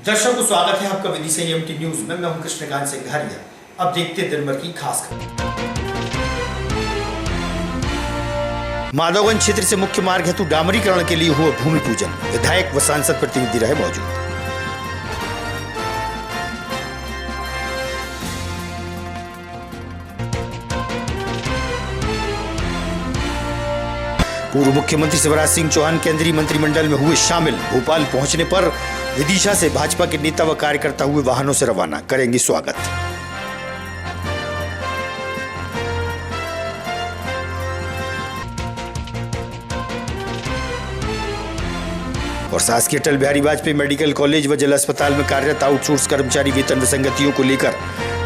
दर्शकों स्वागत है आपका विदिशा एमटी न्यूज में। मैं हूं कृष्णकांत सिंघारिया। अब देखते हैं दिन भर की खास खबर। माधवगंज क्षेत्र से मुख्य मार्ग हेतु डामरीकरण के लिए हुआ भूमि पूजन, विधायक व सांसद प्रतिनिधि रहे मौजूद। पूर्व मुख्यमंत्री शिवराज सिंह चौहान केंद्रीय मंत्रिमंडल में हुए शामिल। भोपाल पहुंचने पर विदिशा से भाजपा के नेता व कार्यकर्ता हुए वाहनों से रवाना, करेंगे स्वागत। और शासकीय अटल बिहारी वाजपेयी मेडिकल कॉलेज व जिला अस्पताल में कार्यरत आउटसोर्स कर्मचारी वेतन विसंगतियों को लेकर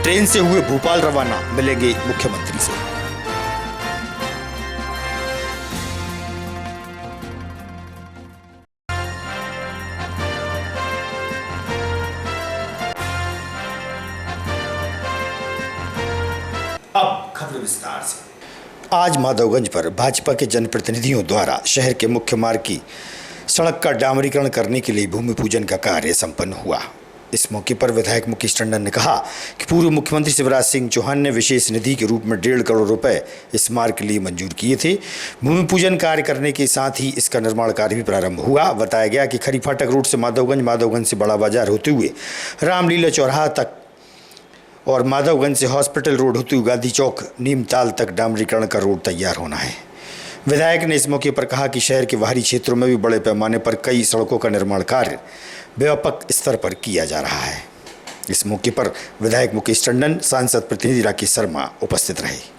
ट्रेन से हुए भोपाल रवाना, मिलेंगे मुख्यमंत्री से। अब खबर विस्तार से। आज माधवगंज पर भाजपा के जनप्रतिनिधियों द्वारा शहर के मुख्य मार्ग की सड़क का डामरीकरण करने के लिए भूमि पूजन का कार्य संपन्न हुआ। इस मौके पर विधायक मुकेश टंडन ने कहा कि पूर्व मुख्यमंत्री शिवराज सिंह चौहान ने विशेष निधि के रूप में 1.5 करोड़ रुपए इस मार्ग के लिए मंजूर किए थे। भूमि पूजन कार्य करने के साथ ही इसका निर्माण कार्य भी प्रारंभ हुआ। बताया गया कि खरी फाटक रोड से माधवगंज से बड़ा बाजार होते हुए रामलीला चौराहा तक और माधवगंज से हॉस्पिटल रोड होते हुए गांधी चौक नीमताल तक डामरीकरण का रोड तैयार होना है। विधायक ने इस मौके पर कहा कि शहर के बाहरी क्षेत्रों में भी बड़े पैमाने पर कई सड़कों का निर्माण कार्य व्यापक स्तर पर किया जा रहा है। इस मौके पर विधायक मुकेश टंडन, सांसद प्रतिनिधि राकेश शर्मा उपस्थित रहे।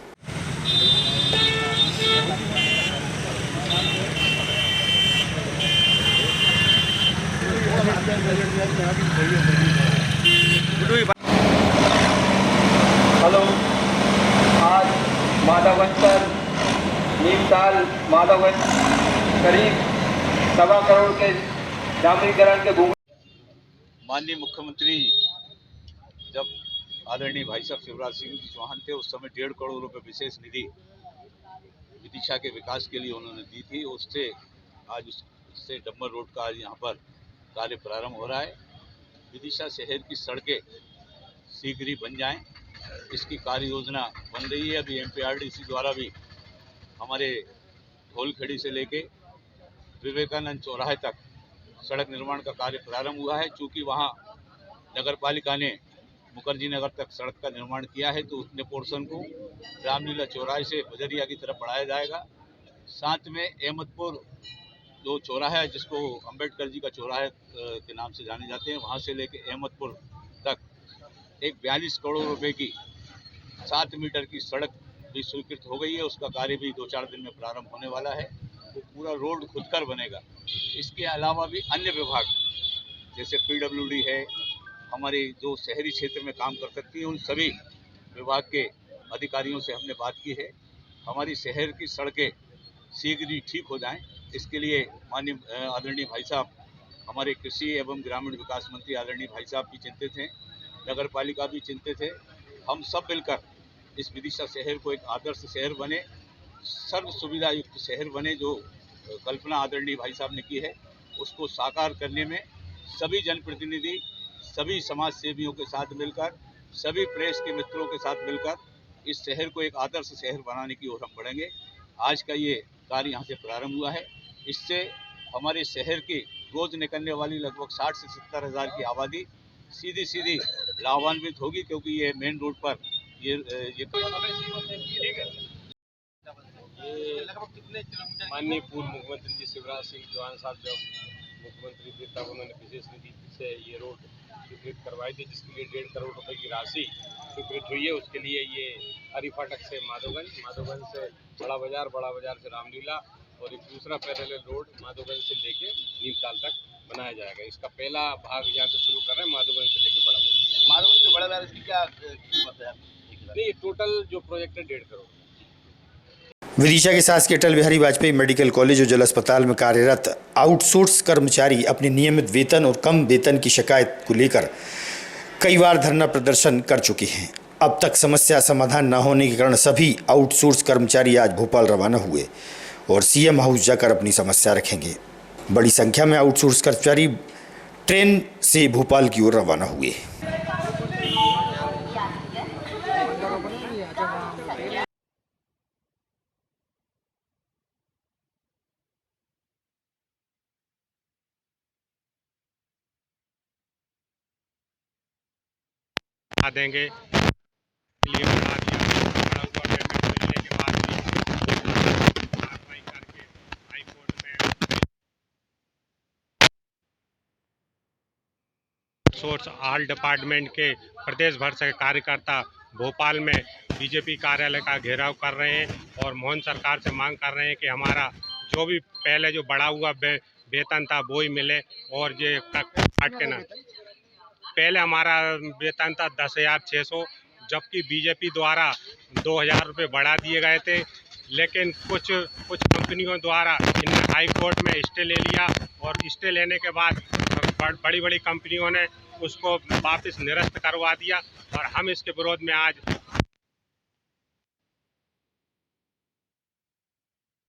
हेलो, आज माधवगंज पर नीमताल माधवगंज करीब 1.25 करोड़ के डामरीकरण के भूमि। माननीय मुख्यमंत्री जब आदरणीय भाई साहब शिवराज सिंह चौहान थे, उस समय 1.5 करोड़ रुपए विशेष निधि विदिशा के विकास के लिए उन्होंने दी थी। उससे आज उससे डम्बर रोड का आज यहाँ पर कार्य प्रारंभ हो रहा है। विदिशा शहर की सड़कें शीघ्र ही बन जाएं, इसकी कार्य योजना बन रही है। अभी MPRDC द्वारा भी हमारे धौलखेड़ी से लेके विवेकानंद चौराहे तक सड़क निर्माण का कार्य प्रारंभ हुआ है। चूँकि वहाँ नगर पालिका ने मुखर्जी नगर तक सड़क का निर्माण किया है, तो उतने पोर्शन को रामलीला चौराहे से बजरिया की तरफ बढ़ाया जाएगा। साथ में अहमदपुर जो चौराहा है, जिसको अंबेडकर जी का चौराहे के नाम से जाने जाते हैं, वहाँ से लेके अहमदपुर तक एक 42 करोड़ रुपए की 7 मीटर की सड़क भी स्वीकृत हो गई है। उसका कार्य भी 2-4 दिन में प्रारंभ होने वाला है। वो पूरा रोड खुदकर बनेगा। इसके अलावा भी अन्य विभाग जैसे PWD है, हमारी जो शहरी क्षेत्र में काम कर सकती है, उन सभी विभाग के अधिकारियों से हमने बात की है। हमारी शहर की सड़कें शीघ्र ही ठीक हो जाएं, इसके लिए माननीय आदरणीय भाई साहब, हमारे कृषि एवं ग्रामीण विकास मंत्री आदरणीय भाई साहब भी चिंतित हैं, नगर पालिका भी चिंतित है। हम सब मिलकर इस विदिशा शहर को एक आदर्श शहर बने, सर्व सुविधा युक्त शहर बने, जो कल्पना आदरणीय भाई साहब ने की है, उसको साकार करने में सभी जनप्रतिनिधि, सभी समाज सेवियों के साथ मिलकर, सभी प्रेस के मित्रों के साथ मिलकर इस शहर को एक आदर्श शहर बनाने की ओर हम बढ़ेंगे। आज का ये कार्य यहाँ से प्रारंभ हुआ है। इससे हमारे शहर की रोज निकलने वाली लगभग 60 से 70 हज़ार की आबादी सीधी लाभान्वित होगी, क्योंकि ये मेन रोड पर ये माननीय पूर्व मुख्यमंत्री जी शिवराज सिंह चौहान साहब जब मुख्यमंत्री थे, तब उन्होंने विशेष निधि से ये रोड स्वीकृत करवाई थी, जिसके लिए 1.5 करोड़ रुपए की राशि स्वीकृत हुई है। उसके लिए ये हरी फाटक से माधवगंज से बड़ा बाजार से रामलीला और एक दूसरा पैरेलल रोड माधवगंज से लेके नीमताल तक बनाया जाएगा। इसका पहला भाग यहाँ से शुरू कर रहे हैं, माधवगंज से लेके बड़ा बाजार। माधवगंज से बड़ा बाजार, इसकी क्या कीमत है? नहीं, टोटल जो प्रोजेक्ट है 1.5 करोड़। विदिशा के शासकीय अटल बिहारी वाजपेयी मेडिकल कॉलेज और जिला अस्पताल में कार्यरत आउटसोर्स कर्मचारी अपने नियमित वेतन और कम वेतन की शिकायत को लेकर कई बार धरना प्रदर्शन कर चुके हैं। अब तक समस्या समाधान न होने के कारण सभी आउटसोर्स कर्मचारी आज भोपाल रवाना हुए और CM हाउस जाकर अपनी समस्या रखेंगे। बड़ी संख्या में आउटसोर्स कर्मचारी ट्रेन से भोपाल की ओर रवाना हुए। देंगे लिए बढ़ा दिया, बड़ा हुआ पेमेंट मिलने के बाद भी कार्रवाई करके हाई कोर्ट में सोर्स ऑल डिपार्टमेंट के प्रदेश भर से कार्यकर्ता भोपाल में बीजेपी कार्यालय का घेराव कर रहे हैं और मोहन सरकार से मांग कर रहे हैं कि हमारा जो भी पहले जो बढ़ा हुआ वेतन था वो ही मिले और ये काट के ना। पहले हमारा वेतन था 10,600, जबकि बीजेपी द्वारा 2,000 रुपये बढ़ा दिए गए थे, लेकिन कुछ कंपनियों द्वारा इन्हें हाई कोर्ट में स्टे ले लिया और स्टे लेने के बाद बड़ी बड़ी कंपनियों ने उसको वापस निरस्त करवा दिया और हम इसके विरोध में आज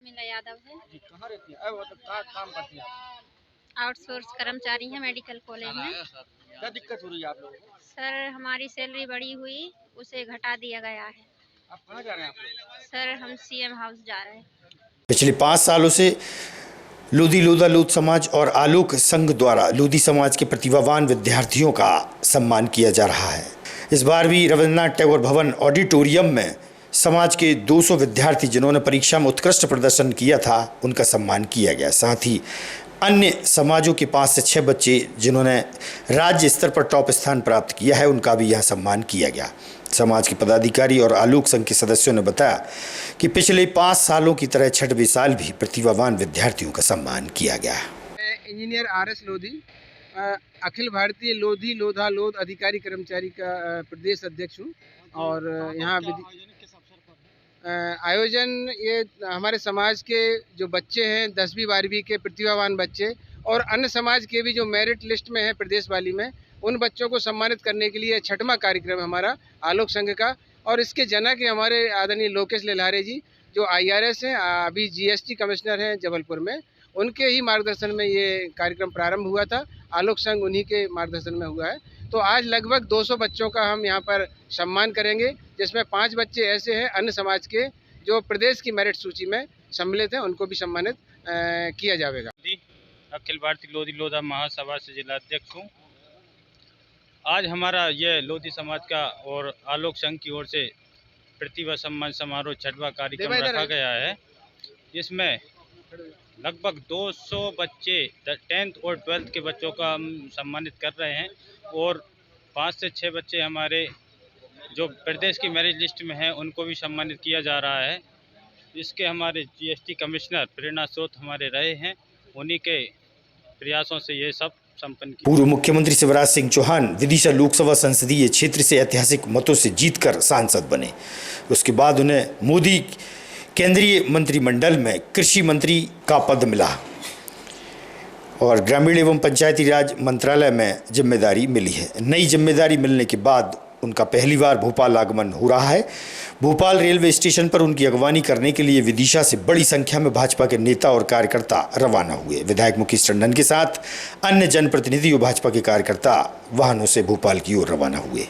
मीला यादव है जी। कहाँ रहती है? वो तो काम करती है आप? आउटसोर्स कर्मचारी हैं मेडिकल कॉलेज में। क्या दिक्कत हो रही है आप लोगों को? सर हमारी सैलरी बढ़ी हुई, उसे घटा दिया गया है। आप कहाँ जा रहे हैं आप लोग? सर हम सीएम हाउस जा रहे हैं। पिछले 5 सालों से लोधी लोधा लोध समाज और आलोक संघ द्वारा लोधी समाज के प्रतिभावान विद्यार्थियों का सम्मान किया जा रहा है। इस बार भी रविन्द्रनाथ टैगोर भवन ऑडिटोरियम में समाज के 200 विद्यार्थी जिन्होंने परीक्षा में उत्कृष्ट प्रदर्शन किया था उनका सम्मान किया गया। साथ ही अन्य समाजों के 5 से 6 बच्चे जिन्होंने राज्य स्तर पर टॉप स्थान प्राप्त किया है उनका भी यहाँ सम्मान किया गया। समाज के पदाधिकारी और आलोक संघ के सदस्यों ने बताया कि पिछले 5 सालों की तरह छठवें साल भी प्रतिभावान विद्यार्थियों का सम्मान किया गया। मैं इंजीनियर RS लोधी, अखिल भारतीय लोधी लोधा लोध अधिकारी कर्मचारी का प्रदेश अध्यक्ष हूँ और यहाँ आयोजन ये हमारे समाज के जो बच्चे हैं 10वीं 12वीं के प्रतिभावान बच्चे और अन्य समाज के भी जो मेरिट लिस्ट में है प्रदेश वाली में, उन बच्चों को सम्मानित करने के लिए 6वां कार्यक्रम हमारा आलोक संघ का। और इसके जनक है हमारे आदरणीय लोकेश लेल्हारे जी जो IRS हैं, अभी GST कमिश्नर हैं जबलपुर में, उनके ही मार्गदर्शन में ये कार्यक्रम प्रारंभ हुआ था। आलोक संघ उन्हीं के मार्गदर्शन में हुआ है। तो आज लगभग 200 बच्चों का हम यहाँ पर सम्मान करेंगे, जिसमें 5 बच्चे ऐसे हैं अन्य समाज के जो प्रदेश की मेरिट सूची में सम्मिलित हैं, उनको भी सम्मानित किया जाएगा। अखिल भारतीय लोधी लोधा महासभा से जिला अध्यक्ष हूँ। आज हमारा ये लोधी समाज का और आलोक संघ की ओर से प्रतिभा सम्मान समारोह 6वां कार्यक्रम रखा गया है। इसमें लगभग 200 बच्चे 10th और 12th के बच्चों का हम सम्मानित कर रहे हैं और 5 से 6 बच्चे हमारे जो प्रदेश की मेरिट लिस्ट में हैं उनको भी सम्मानित किया जा रहा है। इसके हमारे GST कमिश्नर प्रेरणा स्रोत हमारे रहे हैं, उन्हीं के प्रयासों से ये सब संपन्न किया। पूर्व मुख्यमंत्री शिवराज सिंह चौहान विदिशा लोकसभा संसदीय क्षेत्र से ऐतिहासिक मतों से जीतकर सांसद बने। उसके बाद उन्हें मोदी केंद्रीय मंत्रिमंडल में कृषि मंत्री का पद मिला और ग्रामीण एवं पंचायती राज मंत्रालय में जिम्मेदारी मिली है। नई जिम्मेदारी मिलने के बाद उनका पहली बार भोपाल आगमन हो रहा है। भोपाल रेलवे स्टेशन पर उनकी अगवानी करने के लिए विदिशा से बड़ी संख्या में भाजपा के नेता और कार्यकर्ता रवाना हुए। विधायक मुकेश टंडन के साथ अन्य जनप्रतिनिधि और भाजपा के कार्यकर्ता वाहनों से भोपाल की ओर रवाना हुए।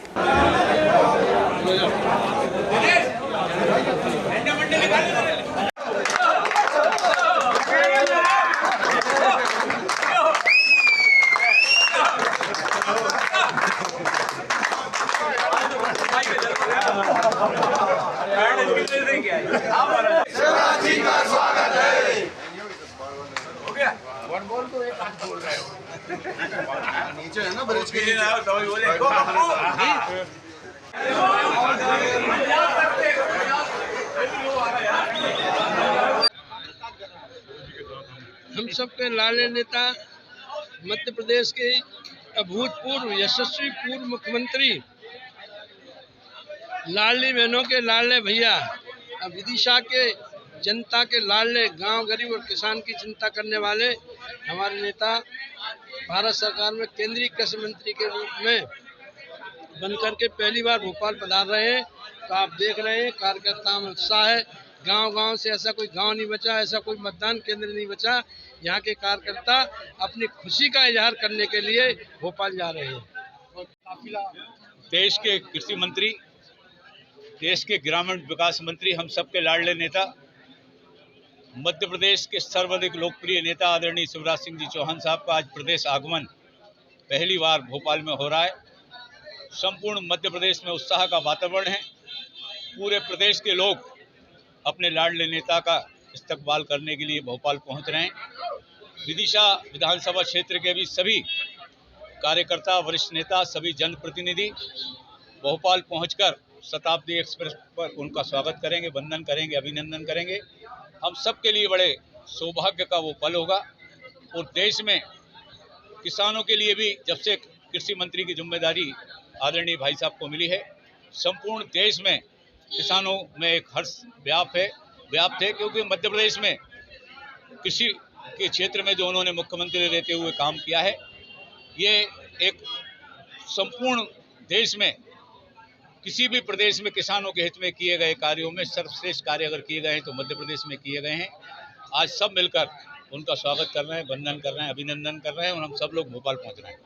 नीचे है ना ब्रिज के नीचे। हम सबके लाडले नेता मध्य प्रदेश के अभूतपूर्व यशस्वी पूर्व मुख्यमंत्री, लाडली बहनों के लाडले भैया, विदिशा के जनता के लाडले, गांव गरीब और किसान की चिंता करने वाले हमारे नेता भारत सरकार में केंद्रीय कृषि मंत्री के रूप में बनकर के पहली बार भोपाल पधार रहे हैं। तो आप देख रहे हैं कार्यकर्ताओं में उत्साह है गांव-गांव से ऐसा कोई गांव नहीं बचा, ऐसा कोई मतदान केंद्र नहीं बचा। यहाँ के कार्यकर्ता अपनी खुशी का इजहार करने के लिए भोपाल जा रहे हैं। देश के कृषि मंत्री, देश के ग्रामीण विकास मंत्री, हम सबके लाडले नेता, मध्य प्रदेश के सर्वाधिक लोकप्रिय नेता आदरणीय शिवराज सिंह जी चौहान साहब का आज प्रदेश आगमन पहली बार भोपाल में हो रहा है। संपूर्ण मध्य प्रदेश में उत्साह का वातावरण है। पूरे प्रदेश के लोग अपने लाडले नेता का इस्तकबाल करने के लिए भोपाल पहुंच रहे हैं। विदिशा विधानसभा क्षेत्र के भी सभी कार्यकर्ता, वरिष्ठ नेता, सभी जनप्रतिनिधि भोपाल पहुंचकर शताब्दी एक्सप्रेस पर उनका स्वागत करेंगे, वंदन करेंगे, अभिनंदन करेंगे। हम सबके लिए बड़े सौभाग्य का वो पल होगा। और देश में किसानों के लिए भी जब से कृषि मंत्री की जिम्मेदारी आदरणीय भाई साहब को मिली है, संपूर्ण देश में किसानों में एक हर्ष व्याप्त है, क्योंकि मध्य प्रदेश में कृषि के क्षेत्र में जो उन्होंने मुख्यमंत्री रहते हुए काम किया है, ये एक संपूर्ण देश में किसी भी प्रदेश में किसानों के हित में किए गए कार्यों में सर्वश्रेष्ठ कार्य अगर किए गए हैं तो मध्य प्रदेश में किए गए हैं। आज सब मिलकर उनका स्वागत कर रहे हैं, वंदन कर रहे हैं, अभिनंदन कर रहे हैं और हम सब लोग भोपाल पहुंच रहे हैं।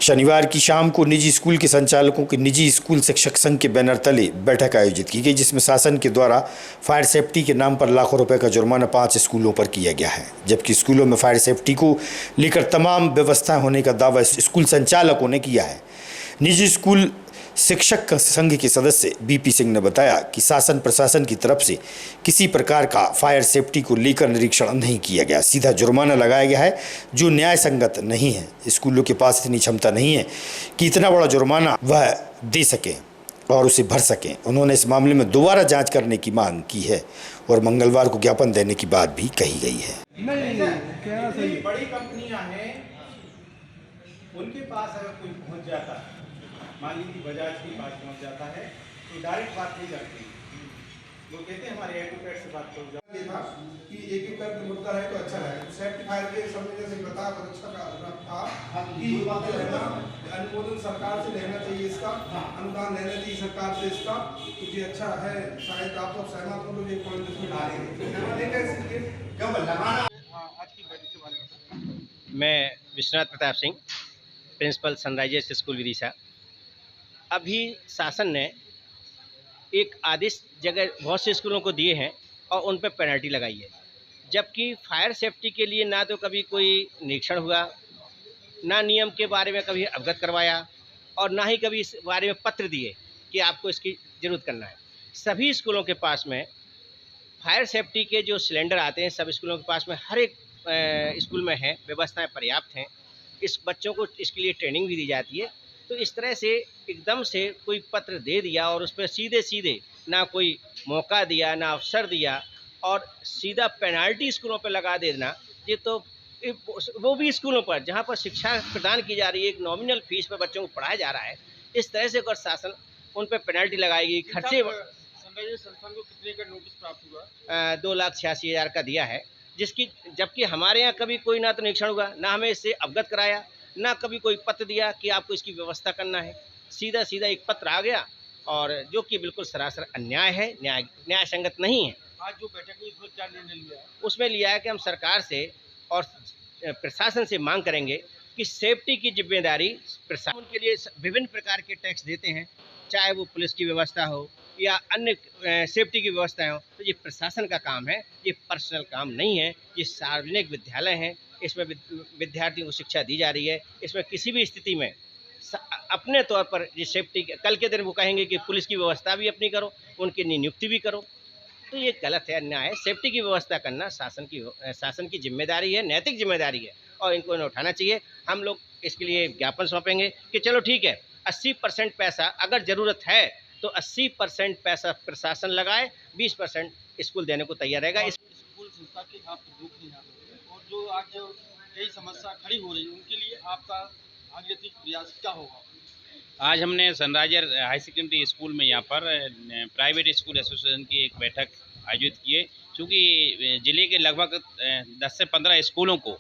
शनिवार की शाम को निजी स्कूल के संचालकों की निजी स्कूल शिक्षक संघ के बैनर तले बैठक आयोजित की गई, जिसमें शासन के द्वारा फायर सेफ्टी के नाम पर लाखों रुपए का जुर्माना 5 स्कूलों पर किया गया है। जबकि स्कूलों में फायर सेफ्टी को लेकर तमाम व्यवस्थाएं होने का दावा स्कूल संचालकों ने किया है। निजी स्कूल शिक्षक संघ के सदस्य बीपी सिंह ने बताया कि शासन प्रशासन की तरफ से किसी प्रकार का फायर सेफ्टी को लेकर निरीक्षण नहीं किया गया, सीधा जुर्माना लगाया गया है जो न्याय संगत नहीं है। स्कूलों के पास इतनी क्षमता नहीं है कि इतना बड़ा जुर्माना वह दे सके और उसे भर सकें। उन्होंने इस मामले में दोबारा जांच करने की मांग की है और मंगलवार को ज्ञापन देने की बात भी कही गई है। बड़ी कंपनियां हैं, उनके पास अगर कोई पहुंच जाता है, मान लीजिए बजाज के पास पहुंच जाता है, तो डायरेक्ट बात नहीं करते। वो कहते हैं हमारे एडवोकेट से बात करो। ये था कि एक करके मुद्दा है तो अच्छा है। सेफ्टी फायर के समय जैसे बता परीक्षा का था कि अनुमोदन सरकार से लेना चाहिए, इसका अनुदान लेना चाहिए सरकार से इसका, तो ये अच्छा है। शायद आप लोग सहमत हो तो ये पॉइंट इसमें डालेंगे। कब लगाना आज की बैठक के बारे में। मैं Vishwanath Pratap Singh, principal Sunrisers school Vidisha. अभी शासन ने एक आदेश जगह बहुत से स्कूलों को दिए हैं और उन पर पेनल्टी लगाई है, जबकि फायर सेफ्टी के लिए ना तो कभी कोई निरीक्षण हुआ, ना नियम के बारे में कभी अवगत करवाया और ना ही कभी इस बारे में पत्र दिए कि आपको इसकी ज़रूरत करना है। सभी स्कूलों के पास में फायर सेफ्टी के जो सिलेंडर आते हैं, सब स्कूलों के पास में हर एक स्कूल में है, व्यवस्थाएं पर्याप्त हैं। इस बच्चों को इसके लिए ट्रेनिंग भी दी जाती है। तो इस तरह से एकदम से कोई पत्र दे दिया और उस पर सीधे ना कोई मौका दिया, ना अवसर दिया और सीधा पेनाल्टी स्कूलों पर लगा देना, ये तो वो भी स्कूलों पर जहाँ पर शिक्षा प्रदान की जा रही है, एक नॉमिनल फीस पर बच्चों को पढ़ाया जा रहा है, इस तरह से अगर शासन उन पर पेनाल्टी लगाएगी। खर्चे संस्थान को कितने का नोटिस प्राप्त हुआ? 2,86,000 का दिया है, जबकि हमारे यहाँ कभी कोई ना तो निरीक्षण हुआ, ना हमें इससे अवगत कराया, ना कभी कोई पत्र दिया कि आपको इसकी व्यवस्था करना है। सीधा एक पत्र आ गया और जो कि बिल्कुल सरासर अन्याय है, न्याय संगत नहीं है। आज जो बैठक हुई उसमें क्या निर्णय लिया है? उसमें लिया है कि हम सरकार से और प्रशासन से मांग करेंगे कि सेफ्टी की जिम्मेदारी प्रशासन के लिए विभिन्न प्रकार के टैक्स देते हैं, चाहे वो पुलिस की व्यवस्था हो या अन्य सेफ्टी की व्यवस्थाएं हो, तो ये प्रशासन का काम है, ये पर्सनल काम नहीं है। ये सार्वजनिक विद्यालय हैं, इसमें विद्यार्थियों को शिक्षा दी जा रही है। इसमें किसी भी स्थिति में अपने तौर पर ये सेफ्टी, कल के दिन वो कहेंगे कि पुलिस की व्यवस्था भी अपनी करो, उनकी नियुक्ति भी करो, तो ये गलत है, अन्याय है। सेफ्टी की व्यवस्था करना शासन की जिम्मेदारी है, नैतिक जिम्मेदारी है और इनको इन्हें उठाना चाहिए। हम लोग इसके लिए ज्ञापन सौंपेंगे कि चलो ठीक है, 80% पैसा अगर ज़रूरत है तो 80% पैसा प्रशासन लगाए, 20% स्कूल देने को तैयार रहेगा। स्कूल संस्था के आप प्रमुख हैं और जो आज कई समस्या खड़ी हो रही है, उनके लिए आपका आगे प्रयास क्या होगा? आज हमने सनराइजर हाई सेकेंडरी स्कूल में यहाँ पर प्राइवेट स्कूल एसोसिएशन की एक बैठक आयोजित की है। चूँकि ज़िले के लगभग 10 से 15 स्कूलों को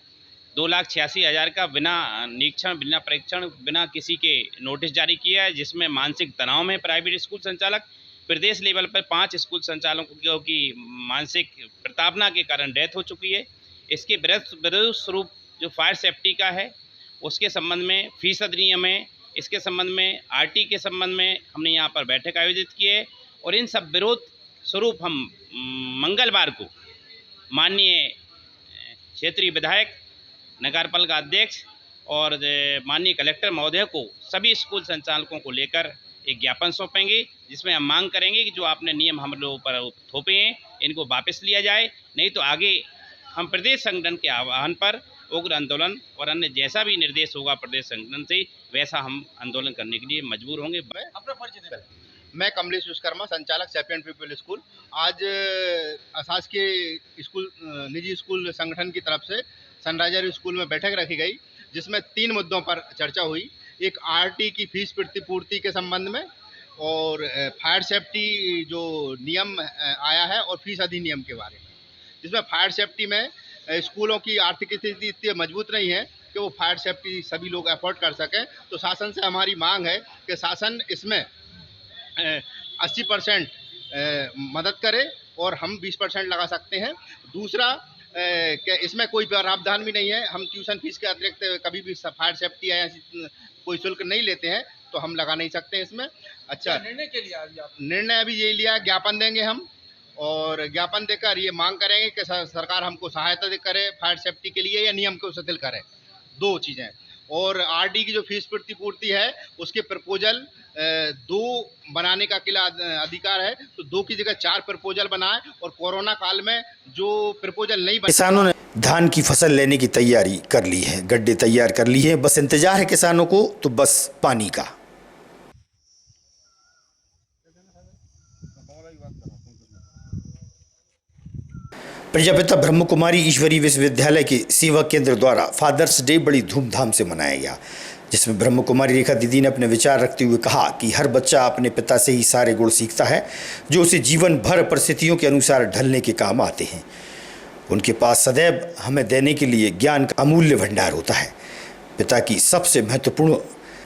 2,86,000 का बिना निरीक्षण, बिना परीक्षण, बिना किसी के नोटिस जारी किया है, जिसमें मानसिक तनाव में प्राइवेट स्कूल संचालक, प्रदेश लेवल पर 5 स्कूल संचालकों की मानसिक प्रताड़ना के कारण डेथ हो चुकी है। इसके विरोध स्वरूप जो फायर सेफ्टी का है उसके संबंध में फीस अधिनियम है, इसके संबंध में आरटी के संबंध में हमने यहाँ पर बैठक आयोजित की है और इन सब विरोध स्वरूप हम मंगलवार को माननीय क्षेत्रीय विधायक, नगरपालिका अध्यक्ष और माननीय कलेक्टर महोदय को सभी स्कूल संचालकों को लेकर एक ज्ञापन सौंपेंगे, जिसमें हम मांग करेंगे कि जो आपने नियम हम लोगों पर थोपे हैं इनको वापस लिया जाए, नहीं तो आगे हम प्रदेश संगठन के आह्वान पर उग्र आंदोलन और अन्य जैसा भी निर्देश होगा प्रदेश संगठन से वैसा हम आंदोलन करने के लिए मजबूर होंगे। मैं कमलेश विश्वकर्मा, संचालक सैपियन पीपल स्कूल। आज अशासकीय स्कूल निजी स्कूल संगठन की तरफ से सनराइजर स्कूल में बैठक रखी गई, जिसमें 3 मुद्दों पर चर्चा हुई। एक आरटी की फीस प्रतिपूर्ति के संबंध में और फायर सेफ्टी जो नियम आया है और फीस अधिनियम के बारे में, जिसमें फायर सेफ्टी में स्कूलों की आर्थिक स्थिति इतनी मजबूत नहीं है कि वो फायर सेफ्टी सभी लोग अफोर्ड कर सकें। तो शासन से हमारी मांग है कि शासन इसमें 80% मदद करे और हम 20% लगा सकते हैं। दूसरा कि इसमें कोई प्रावधान भी नहीं है, हम ट्यूशन फीस के अतिरिक्त कभी भी फायर सेफ्टी या कोई शुल्क नहीं लेते हैं, तो हम लगा नहीं सकते इसमें। अच्छा, निर्णय के लिए निर्णय अभी यही लिया, ज्ञापन देंगे हम और ज्ञापन देकर ये मांग करेंगे कि सरकार हमको सहायता करे फायर सेफ्टी के लिए या नियम को शिथिल करे, 2 चीज़ें। और आरडी की जो फीस प्रतिपूर्ति है उसके प्रपोजल 2 बनाने का किला अधिकार है, तो 2 की जगह 4 प्रपोजल बनाए और कोरोना काल में जो प्रपोजल नहीं बने। किसानों ने धान की फसल लेने की तैयारी कर ली है, गड्ढे तैयार कर लिए हैं, बस इंतजार है किसानों को तो बस पानी का। प्रजापिता ब्रह्म कुमारी ईश्वरीय विश्वविद्यालय के सेवा केंद्र द्वारा फादर्स डे बड़ी धूमधाम से मनाया गया, जिसमें ब्रह्म कुमारी रेखा दीदी ने अपने विचार रखते हुए कहा कि हर बच्चा अपने पिता से ही सारे गुण सीखता है जो उसे जीवन भर परिस्थितियों के अनुसार ढलने के काम आते हैं। उनके पास सदैव हमें देने के लिए ज्ञान का अमूल्य भंडार होता है। पिता की सबसे महत्वपूर्ण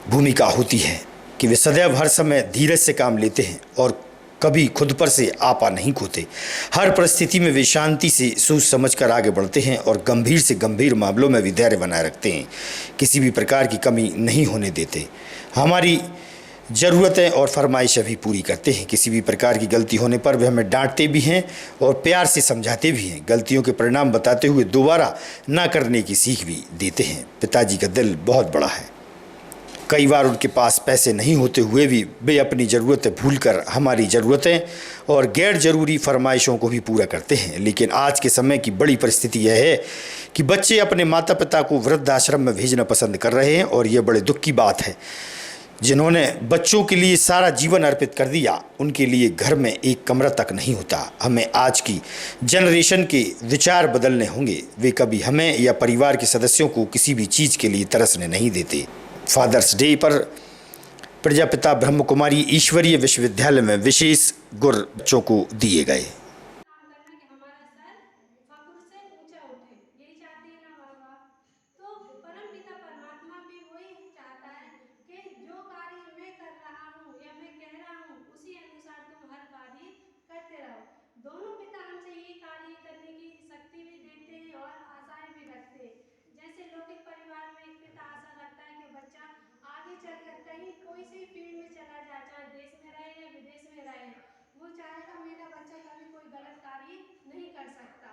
भूमिका होती है कि वे सदैव हर समय धीरज से काम लेते हैं और कभी खुद पर से आपा नहीं खोते। हर परिस्थिति में वे शांति से सोच समझ कर आगे बढ़ते हैं और गंभीर से गंभीर मामलों में भी धैर्य बनाए रखते हैं, किसी भी प्रकार की कमी नहीं होने देते। हमारी ज़रूरतें और फरमाइशें भी पूरी करते हैं। किसी भी प्रकार की गलती होने पर वे हमें डांटते भी हैं और प्यार से समझाते भी हैं। गलतियों के परिणाम बताते हुए दोबारा ना करने की सीख भी देते हैं। पिताजी का दिल बहुत बड़ा है। कई बार उनके पास पैसे नहीं होते हुए भी वे अपनी ज़रूरतें भूलकर हमारी ज़रूरतें और गैर ज़रूरी फरमाइशों को भी पूरा करते हैं। लेकिन आज के समय की बड़ी परिस्थिति यह है कि बच्चे अपने माता पिता को वृद्धाश्रम में भेजना पसंद कर रहे हैं और यह बड़े दुख की बात है। जिन्होंने बच्चों के लिए सारा जीवन अर्पित कर दिया, उनके लिए घर में एक कमरा तक नहीं होता। हमें आज की जनरेशन के विचार बदलने होंगे। वे कभी हमें या परिवार के सदस्यों को किसी भी चीज़ के लिए तरसने नहीं देते। फादर्स डे पर प्रजापिता ब्रह्म कुमारी ईश्वरीय विश्वविद्यालय में विशेष गुर बच्चों को दिए गए। दोनों पिता हमसे ये कार्य करने की शक्ति भी देते हैं और आशाएं भी रखते हैं। जैसे लौकिक परिवार में एक पिता आशा रखता है कि बच्चा आगे चलकर कहीं कोई सी फील्ड में चला जाए, चाहे देश में रहे या विदेश में रहे, वो चाहेगा मेरा बच्चा कभी कोई गलत कार्य नहीं कर सकता।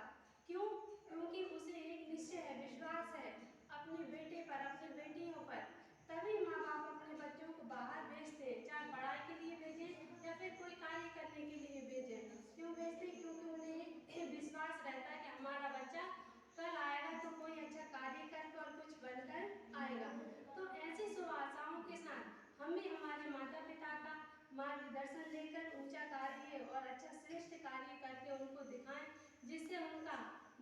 क्यों? क्योंकि उसे एक निश्चय है, विश्वास है अपने बेटे पर, अपनी बेटियों पर। तभी माँ बाप अपने बच्चों को बाहर भेजते हैं, चाहे पढ़ाई के लिए भेजें या फिर कोई कार्य करने के लिए भेजें। क्यों भेजते? क्योंकि उन्हें विश्वास रहता है कि हमारा बच्चा कल आएगा तो कोई अच्छा कार्य करके और कुछ बनकर आएगा। तो ऐसी शुभ आशाओं के साथ हम भी हमारे माता पिता का मार्गदर्शन लेकर ऊंचा कार्य और अच्छा श्रेष्ठ कार्य करके उनको दिखाएं, जिससे उनका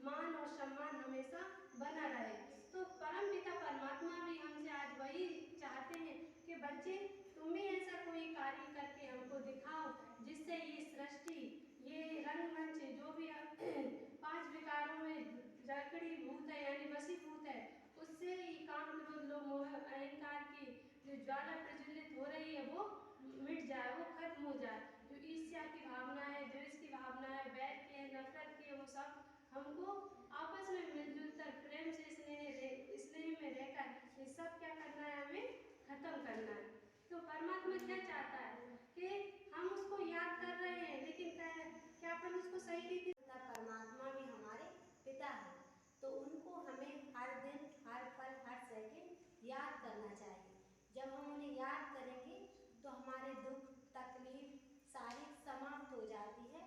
मान और सम्मान हमेशा बना रहे। तो परम पिता परमात्मा भी हमसे आज वही चाहते हैं कि बच्चे तुम भी ऐसा कोई कार्य करके हमको दिखाओ, जिससे ये सृष्टि, ये रंगमंच जो भी 5 विकारों में जकड़ी भूत है यानी वशीभूत है, उससे ही काम क्रोध लोभ मोह अहंकार की जो ज्वाला प्रज्वलित हो रही है वो मिट जाए, वो खत्म हो जाए। जो ईर्ष्या की भावना है, द्वेष की भावना है, बैर की है, नफरत की है, वो सब हमको आपस में मिलजुल कर प्रेम से स्नेह में रहकर ये सब क्या करना है, हमें खत्म करना है। तो परमात्मा क्या चाहता है कि हम उसको याद कर रहे हैं, लेकिन क्या अपन उसको सही रीति परमात्मा भी हमारे पिता है, तो उनको हमें हर दिन, हर पल, हर सेकंड याद करना चाहिए। जब हम उन्हें याद करेंगे तो हमारे दुख तकलीफ सारी समाप्त हो जाती है।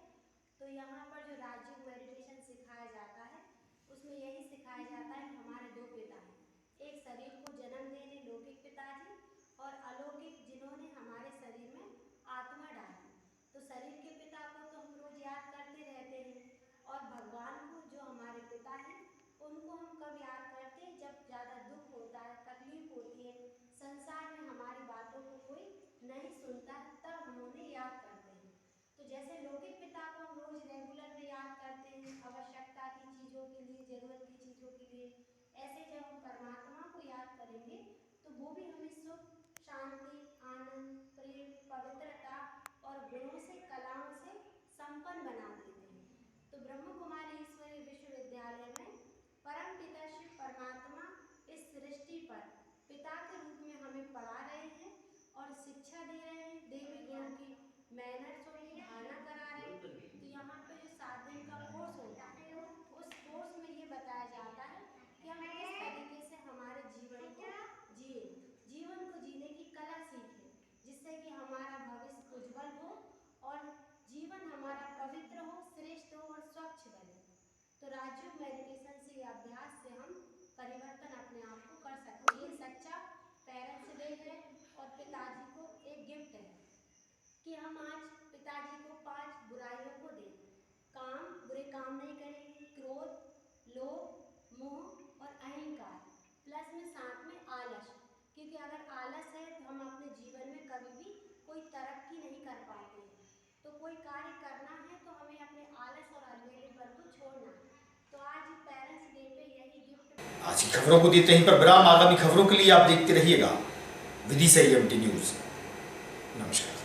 तो यहाँ पर जो राजयोग मेडिटेशन सिखाया जाता है उसमें यही सिखाया जाता है, हमारे दो पिता हैं, एक शरीर को जन्म देने लौकिक पिताजी और अलौकिक जिन्होंने हमारे शरीर में आत्मा डाली। तो शरीर के पिता को तो हम रोज याद करते रहते हैं, और भगवान को जो हमारे पिता हैं उनको हम कब याद करते हैं, जब ज़्यादा दुख होता है, तकलीफ होती है, संसार में हमारी बातों को कोई नहीं सुनता, तब हम उन्हें याद करते हैं। तो जैसे लौकिक पिता को हम रोज रेगुलर में याद करते हैं आवश्यकता की चीज़ों के लिए, ज़रूरत की चीज़ों के लिए, ऐसे जब हम परमात्मा को याद करेंगे तो वो भी हमें सुख, शांति, आनंद, प्रेम, पवित्रता और गुणों से, कलाओं से संपन्न बना देते हैं। तो ब्रह्म कुमारी ईश्वरीय विश्वविद्यालय में परम पिता शिव परमात्मा इस सृष्टि पर पिता के रूप में हमें पढ़ा रहे हैं और शिक्षा दे रहे हैं, देवी गुणों की मैनर्स और धारणा करा रहे हैं। तो यहाँ पे जो 7 दिन का कोर्स होता है, उस कोर्स में ये बताया जाता है कि हम किस तरीके से हमारे जीवन को जिए, जीवन को जीने की कला सीखें, जिससे कि हमारा भविष्य उज्जवल हो और जीवन हमारा पवित्र हो, श्रेष्ठ हो और स्वच्छ बने। तो राजयोग मेडिटेशन से, अभ्यास से हम परिवर्तन अपने आप को कर सकते हैं। ये सच्चा पेरेंट्स डे है और पिताजी को एक गिफ्ट है कि हम आज पिताजी को 5 बुराइयों को दें। काम, बुरे काम नहीं करेंगे, क्रोध, लोभ, मोह और अहंकार, प्लस में साथ में आलस, क्योंकि अगर आलस है तो हम अपने जीवन में कभी भी कोई तरक्की नहीं कर पाते हैं। तो कोई कार्य करना है तो हमें अपने आलस और अलबेलेपन को छोड़ना है। तो आज पेरेंट्स डे पे यही गिफ्ट। आज की खबरों को देते ही पर विराम। आगामी खबरों के लिए आप देखते रहिएगा विदिशा EMT न्यूज। नमस्कार।